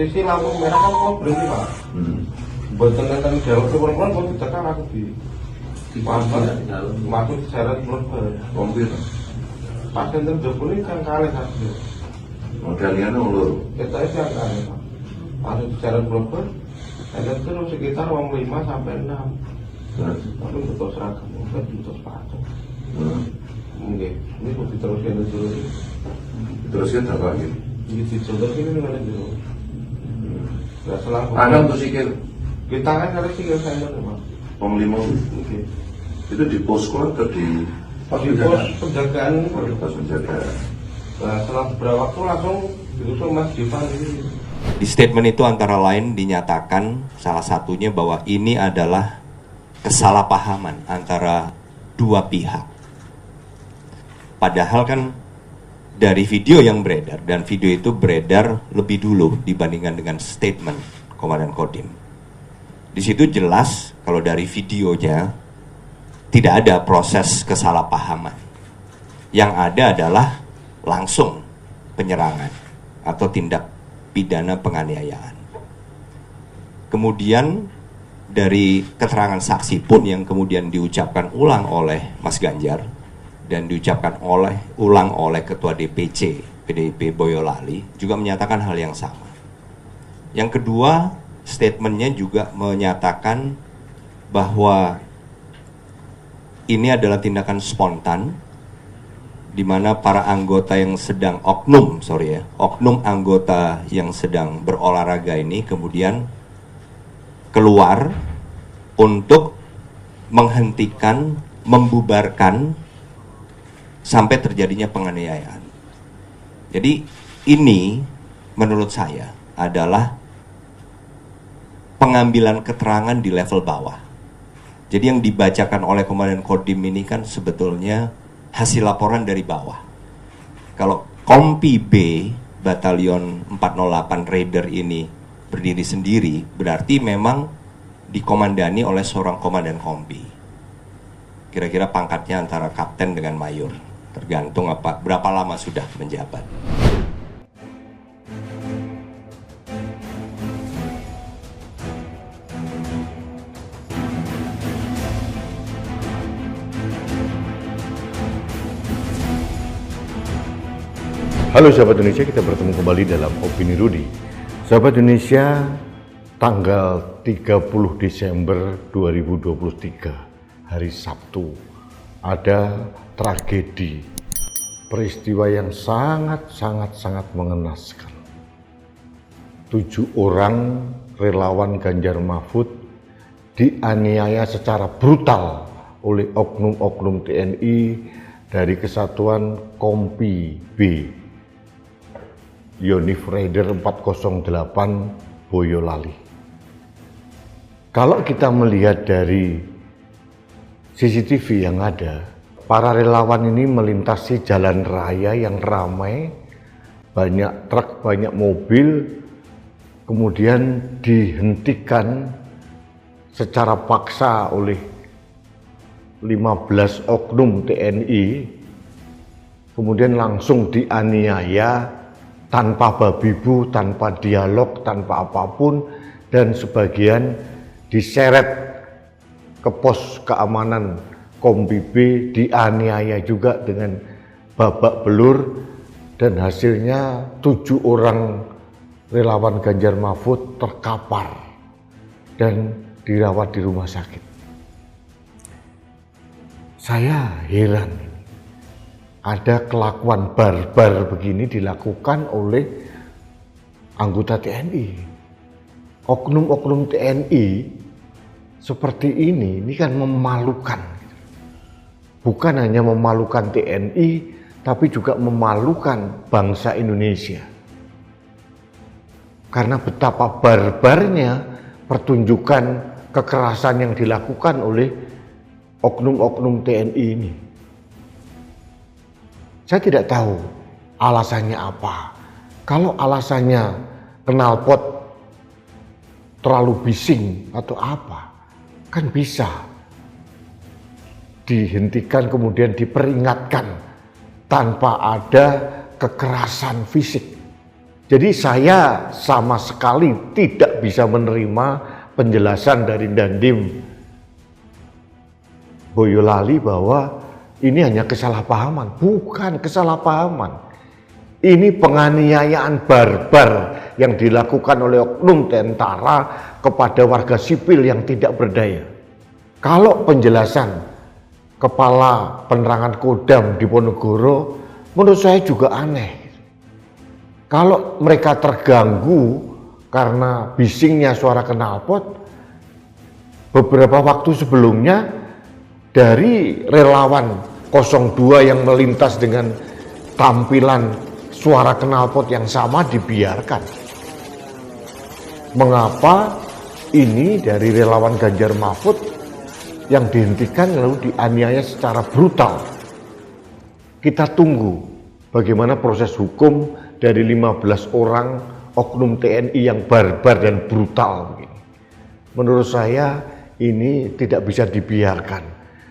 posisi lampu merah kan kok berhenti Pak. Buat tentang jauh ke perempuan kok ditekan aku di pasar masuk syarat melebur Kompir. pasien terjebol ini kan kalah satu Kalian ulur. kita itu yang kalah Pak. Masuk syarat melebur ada terus sekitar uang 5 sampai 6 tapi betul seragam betul sepatu mungkin ini kok diteruskan dulu Terusnya apa lagi? ini dicoba ini mana dulu nggak selang Anda untuk sikir kita kan harus sih saya Pak. Panglima Oke. itu di posko atau di Pas di pos penjagaan, pos penjagaan? nah, setelah beberapa waktu langsung ditusuk Mas Divan ini. Di statement itu antara lain dinyatakan salah satunya bahwa ini adalah kesalahpahaman antara dua pihak. Padahal kan dari video yang beredar, dan video itu beredar lebih dulu dibandingkan dengan statement Komandan Kodim. Di situ jelas kalau dari videonya tidak ada proses kesalahpahaman. Yang ada adalah langsung penyerangan atau tindak pidana penganiayaan. Kemudian dari keterangan saksi pun yang kemudian diucapkan ulang oleh Mas Ganjar dan diucapkan ulang oleh Ketua DPC PDIP Boyolali juga menyatakan hal yang sama. Yang kedua, statementnya juga menyatakan bahwa ini adalah tindakan spontan di mana para anggota yang sedang oknum anggota yang sedang berolahraga ini kemudian keluar untuk menghentikan, membubarkan sampai terjadinya penganiayaan. Jadi ini menurut saya adalah pengambilan keterangan di level bawah. Jadi yang dibacakan oleh Komandan Kodim ini kan sebetulnya hasil laporan dari bawah. Kalau Kompi B, Batalion 408 Raider ini berdiri sendiri, berarti memang dikomandani oleh seorang komandan Kompi. Kira-kira pangkatnya antara kapten dengan mayor, tergantung berapa lama sudah menjabat. Halo sahabat Indonesia, kita bertemu kembali dalam Opini Rudi. Sahabat Indonesia, tanggal 30 Desember 2023, hari Sabtu, ada tragedi, peristiwa yang sangat mengenaskan. 7 orang relawan Ganjar Mahfud dianiaya secara brutal oleh oknum-oknum TNI dari Kesatuan Kompi B, Yonif Raider 408 Boyolali. Kalau kita melihat dari CCTV yang ada, para relawan ini melintasi jalan raya yang ramai, banyak truk, banyak mobil, kemudian dihentikan secara paksa oleh 15 oknum TNI, kemudian langsung dianiaya tanpa babi bu, tanpa dialog, tanpa apapun, dan sebagian diseret ke pos keamanan Kompi B, dianiaya juga dengan babak belur, dan hasilnya 7 orang relawan Ganjar Mahfud terkapar dan dirawat di rumah sakit. Saya heran. Ada kelakuan barbar begini dilakukan oleh anggota TNI. Oknum-oknum TNI seperti ini kan memalukan. Bukan hanya memalukan TNI, tapi juga memalukan bangsa Indonesia. Karena betapa barbarnya pertunjukan kekerasan yang dilakukan oleh oknum-oknum TNI ini. Saya tidak tahu alasannya apa. Kalau alasannya knalpot terlalu bising atau apa, kan bisa dihentikan kemudian diperingatkan tanpa ada kekerasan fisik Jadi saya sama sekali tidak bisa menerima penjelasan dari Dandim Boyolali bahwa ini hanya kesalahpahaman. Bukan kesalahpahaman. Ini penganiayaan barbar yang dilakukan oleh oknum tentara kepada warga sipil yang tidak berdaya. Kalau penjelasan Kepala Penerangan Kodam Diponegoro menurut saya juga aneh. Kalau mereka terganggu karena bisingnya suara knalpot, beberapa waktu sebelumnya dari relawan 02 yang melintas dengan tampilan suara knalpot yang sama dibiarkan. Mengapa ini dari relawan Ganjar Mahfud yang dihentikan lalu dianiaya secara brutal? Kita tunggu bagaimana proses hukum dari 15 orang oknum TNI yang barbar dan brutal begini. Menurut saya ini tidak bisa dibiarkan.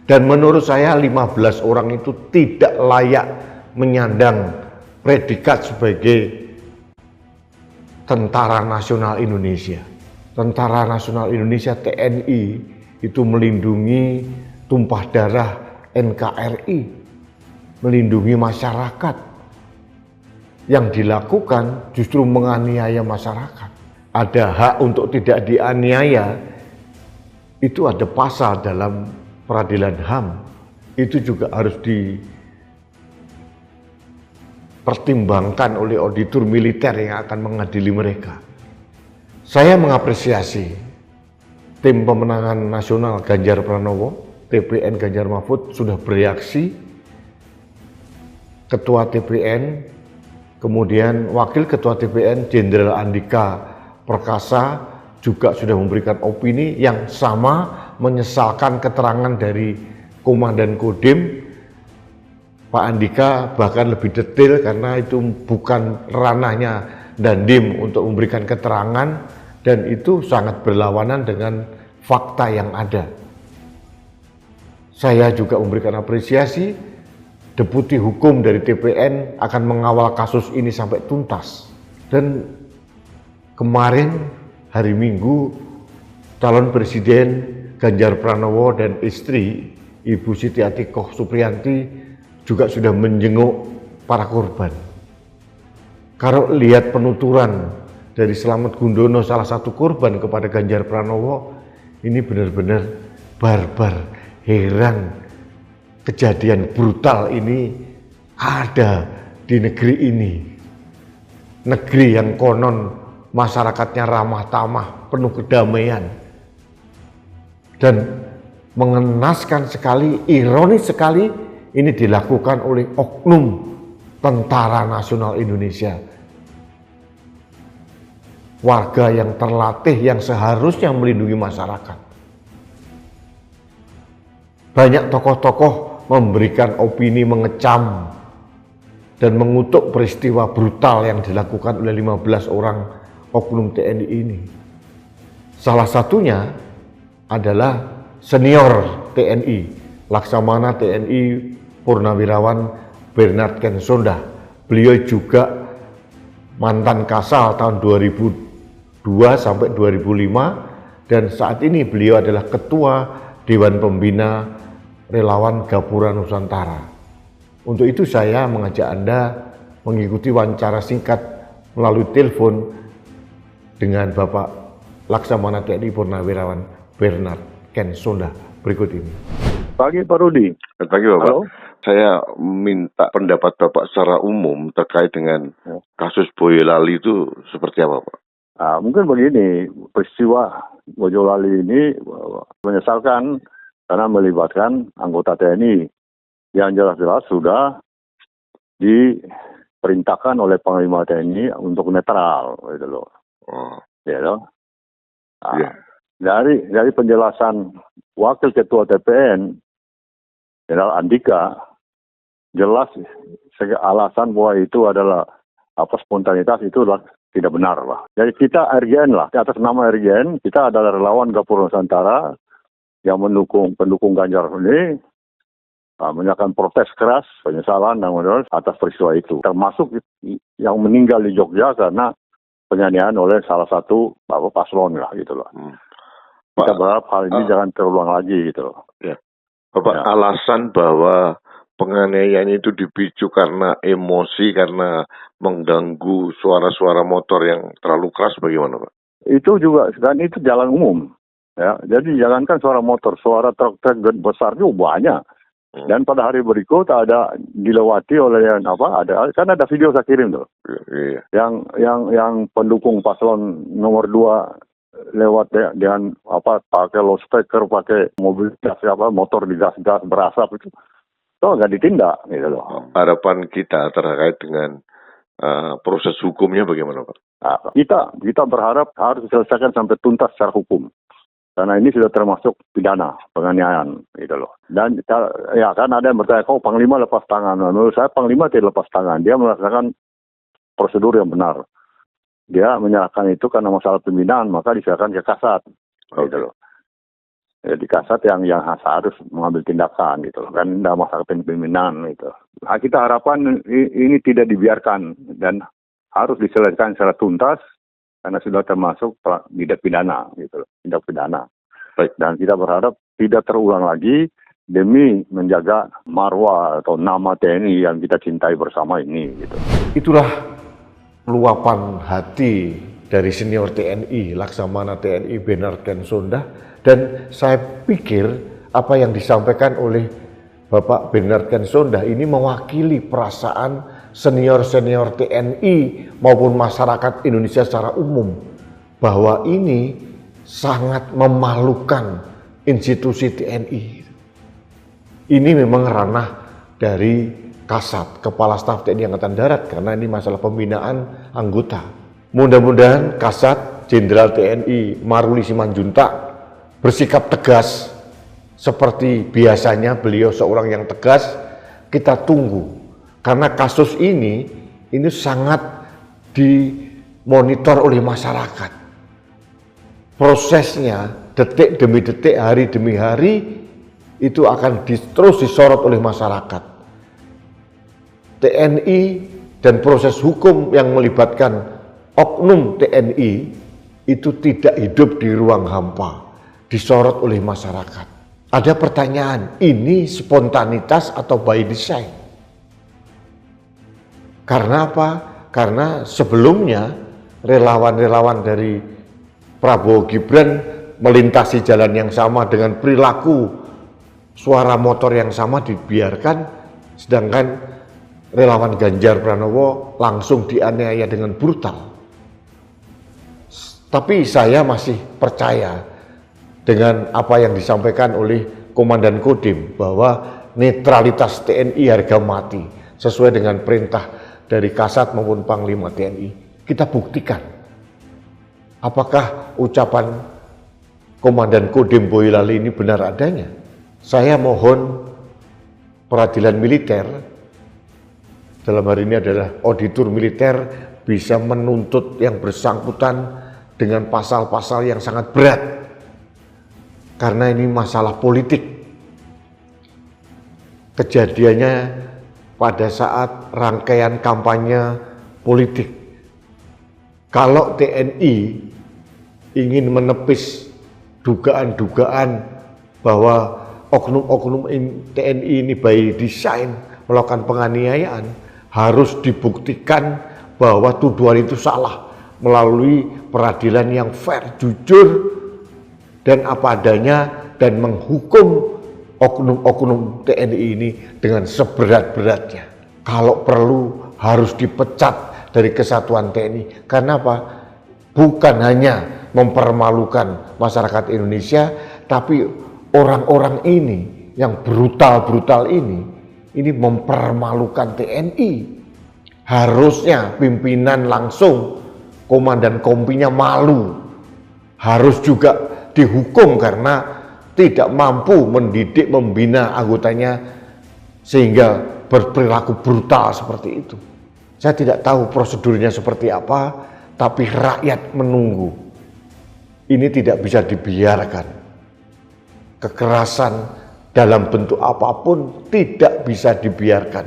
Dan menurut saya 15 orang itu tidak layak menyandang predikat sebagai Tentara Nasional Indonesia. Tentara Nasional Indonesia TNI itu melindungi tumpah darah NKRI, melindungi masyarakat. Yang dilakukan justru menganiaya masyarakat. Ada hak untuk tidak dianiaya, itu ada pasal dalam peradilan HAM. Itu juga harus dipertimbangkan oleh auditor militer yang akan mengadili mereka. Saya mengapresiasi tim pemenangan nasional Ganjar Pranowo, TPN Ganjar Mahfud sudah bereaksi. Ketua TPN, kemudian Wakil Ketua TPN Jenderal Andika Perkasa juga sudah memberikan opini yang sama, menyesalkan keterangan dari Komandan Kodim. Pak Andika bahkan lebih detail karena itu bukan ranahnya Dandim untuk memberikan keterangan dan itu sangat berlawanan dengan fakta yang ada. Saya juga memberikan apresiasi. Deputi Hukum dari TPN akan mengawal kasus ini sampai tuntas. Dan kemarin hari Minggu calon Presiden Ganjar Pranowo dan istri Ibu Siti Atikoh Supriyanti juga sudah menjenguk para korban. Kalau lihat penuturan dari Slamet Gundono, salah satu korban kepada Ganjar Pranowo, ini benar-benar barbar, heran. Kejadian brutal ini ada di negeri ini. Negeri yang konon masyarakatnya ramah tamah, penuh kedamaian. Dan mengenaskan sekali, ironis sekali, ini dilakukan oleh oknum Tentara Nasional Indonesia. Warga yang terlatih, yang seharusnya melindungi masyarakat. Banyak tokoh-tokoh memberikan opini mengecam dan mengutuk peristiwa brutal yang dilakukan oleh 15 orang oknum TNI ini. Salah satunya adalah senior TNI, Laksamana TNI Purnawirawan Bernard Kensonda. Beliau juga mantan Kasal tahun 2002 sampai 2005 dan saat ini beliau adalah Ketua Dewan Pembina Relawan Gapura Nusantara. Untuk itu saya mengajak Anda mengikuti wawancara singkat melalui telepon dengan Bapak Laksamana TNI Purnawirawan Bernard Kensonda berikut ini. Pagi Pak Rudi. Selamat pagi Bapak. Halo. Saya minta pendapat Bapak secara umum terkait dengan kasus Boyolali itu seperti apa Pak? Mungkin begini, peristiwa Boyolali ini menyesalkan karena melibatkan anggota TNI yang jelas-jelas sudah diperintahkan oleh Panglima TNI untuk netral, gitu loh. Ya loh. Dari penjelasan Wakil Ketua TPN Jenderal Andika, jelas alasan bahwa itu adalah spontanitas itu adalah tidak benar lah. Jadi kita RGN lah, di atas nama RGN kita adalah relawan Gapura Nusantara yang pendukung Ganjar ini menyatakan protes keras, penyesalan dan atas peristiwa itu. Termasuk yang meninggal di Jogja karena penganiayaan oleh salah satu paslon lah gitu loh. Kita berharap hal ini jangan terulang lagi gitu loh. Ya. Bapak, alasan bahwa penganiayaan itu dipicu karena emosi, karena mengganggu suara-suara motor yang terlalu keras, bagaimana Pak? Itu juga, dan itu jalan umum. Ya, jadi jangankan suara motor, suara truk-truk besar juga banyak. Dan pada hari berikut ada dilewati oleh kan ada video saya kirim tuh. Iya. Yang pendukung paslon nomor 2 lewat dengan pakai loudspeaker, pakai mobil gas motor digas-gas berasap itu nggak ditindak gitu loh. Harapan kita terkait dengan proses hukumnya bagaimana Pak? Nah, kita berharap harus diselesaikan sampai tuntas secara hukum. Karena ini sudah termasuk pidana penganiayaan gitu loh. Dan ya kan ada yang bertanya, kok Panglima lepas tangan? Menurut saya Panglima tidak lepas tangan. Dia melaksanakan prosedur yang benar. Dia menyerahkan itu karena masalah pembinaan, maka diserahkan ke Kasat gitu loh. Ya, di Kasat yang harus mengambil tindakan gitu loh. Kan tidak masalah pembinaan gitu. Nah, kita harapan ini tidak dibiarkan dan harus diselesaikan secara tuntas. Karena sudah termasuk tindak pidana, gitu, tindak pidana. Baik. Dan kita berharap tidak terulang lagi demi menjaga marwah atau nama TNI yang kita cintai bersama ini. Gitu. Itulah luapan hati dari senior TNI, Laksamana TNI Bernardkan Sondah, dan saya pikir apa yang disampaikan oleh Bapak Bernardkan Sondah ini mewakili perasaan senior-senior TNI maupun masyarakat Indonesia secara umum, bahwa ini sangat memalukan institusi TNI. Ini memang ranah dari Kasat, Kepala Staf TNI Angkatan Darat, karena ini masalah pembinaan anggota. Mudah-mudahan Kasat Jenderal TNI Maruli Simanjuntak bersikap tegas seperti biasanya beliau seorang yang tegas. Kita tunggu. Karena kasus ini sangat dimonitor oleh masyarakat. Prosesnya detik demi detik, hari demi hari itu akan terus disorot oleh masyarakat. TNI dan proses hukum yang melibatkan oknum TNI itu tidak hidup di ruang hampa, disorot oleh masyarakat. Ada pertanyaan, ini spontanitas atau by design? Karena apa? Karena sebelumnya relawan-relawan dari Prabowo Gibran melintasi jalan yang sama dengan perilaku suara motor yang sama dibiarkan, sedangkan relawan Ganjar Pranowo langsung dianiaya dengan brutal. Tapi saya masih percaya dengan apa yang disampaikan oleh Komandan Kodim bahwa netralitas TNI harga mati sesuai dengan perintah dari Kasat maupun Panglima TNI. Kita buktikan apakah ucapan Komandan Kodim Boyolali ini benar adanya. Saya mohon peradilan militer, dalam hari ini adalah auditor militer, bisa menuntut yang bersangkutan dengan pasal-pasal yang sangat berat. Karena ini masalah politik. Kejadiannya pada saat rangkaian kampanye politik. Kalau TNI ingin menepis dugaan-dugaan bahwa oknum-oknum TNI ini by design melakukan penganiayaan, harus dibuktikan bahwa tuduhan itu salah melalui peradilan yang fair, jujur, dan apa adanya, dan menghukum oknum-oknum TNI ini dengan seberat-beratnya. Kalau perlu harus dipecat dari kesatuan TNI. Karena apa? Bukan hanya mempermalukan masyarakat Indonesia, tapi orang-orang ini yang brutal-brutal ini mempermalukan TNI. Harusnya pimpinan langsung, komandan kompinya malu. Harus juga dihukum karena tidak mampu mendidik, membina anggotanya sehingga berperilaku brutal seperti itu. Saya tidak tahu prosedurnya seperti apa, tapi rakyat menunggu. Ini tidak bisa dibiarkan. Kekerasan dalam bentuk apapun tidak bisa dibiarkan.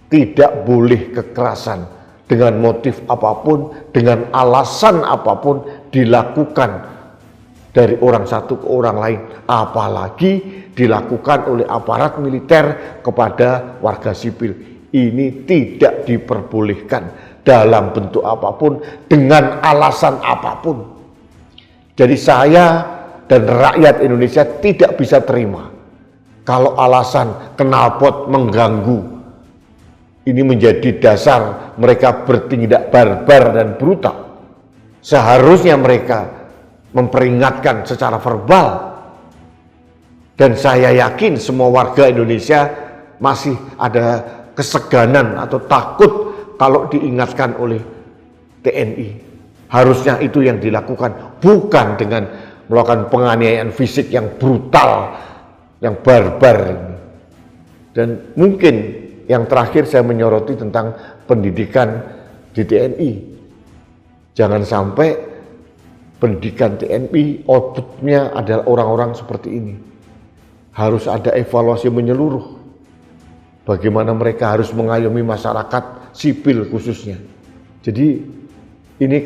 Tidak boleh kekerasan dengan motif apapun, dengan alasan apapun dilakukan dari orang satu ke orang lain, apalagi dilakukan oleh aparat militer kepada warga sipil. Ini tidak diperbolehkan dalam bentuk apapun, dengan alasan apapun. Jadi saya dan rakyat Indonesia tidak bisa terima kalau alasan knalpot mengganggu ini menjadi dasar mereka bertindak barbar dan brutal. Seharusnya mereka memperingatkan secara verbal. Dan saya yakin semua warga Indonesia masih ada keseganan atau takut kalau diingatkan oleh TNI. Harusnya itu yang dilakukan, bukan dengan melakukan penganiayaan fisik yang brutal, yang barbar ini. Dan mungkin yang terakhir saya menyoroti tentang pendidikan di TNI. Jangan sampai pendidikan TNI outputnya adalah orang-orang seperti ini. Harus ada evaluasi menyeluruh. Bagaimana mereka harus mengayomi masyarakat sipil khususnya. Jadi ini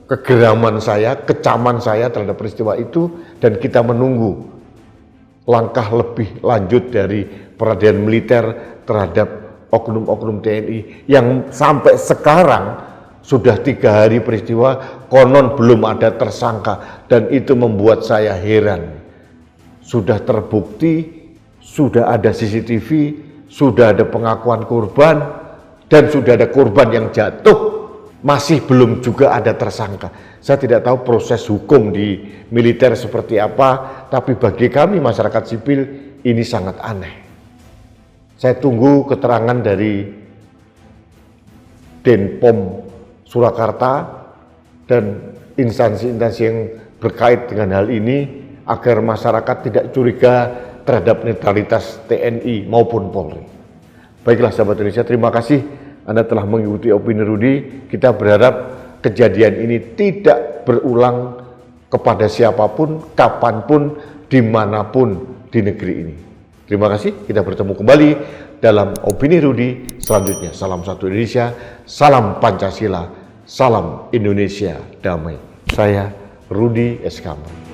kegeraman saya, kecaman saya terhadap peristiwa itu, dan kita menunggu langkah lebih lanjut dari peradilan militer terhadap oknum-oknum TNI yang sampai sekarang sudah 3 hari peristiwa konon belum ada tersangka, dan itu membuat saya heran. Sudah terbukti, sudah ada CCTV, sudah ada pengakuan korban, dan sudah ada korban yang jatuh, masih belum juga ada tersangka. Saya tidak tahu proses hukum di militer seperti apa, tapi bagi kami masyarakat sipil ini sangat aneh. Saya tunggu keterangan dari Denpom Surakarta dan instansi-instansi yang berkait dengan hal ini agar masyarakat tidak curiga terhadap netralitas TNI maupun Polri. Baiklah sahabat Indonesia, terima kasih Anda telah mengikuti Opini Rudi. Kita berharap kejadian ini tidak berulang kepada siapapun, kapanpun, dimanapun di negeri ini. Terima kasih, kita bertemu kembali dalam Opini Rudi selanjutnya. Salam satu Indonesia, salam Pancasila, salam Indonesia damai. Saya Rudi S. Kamil.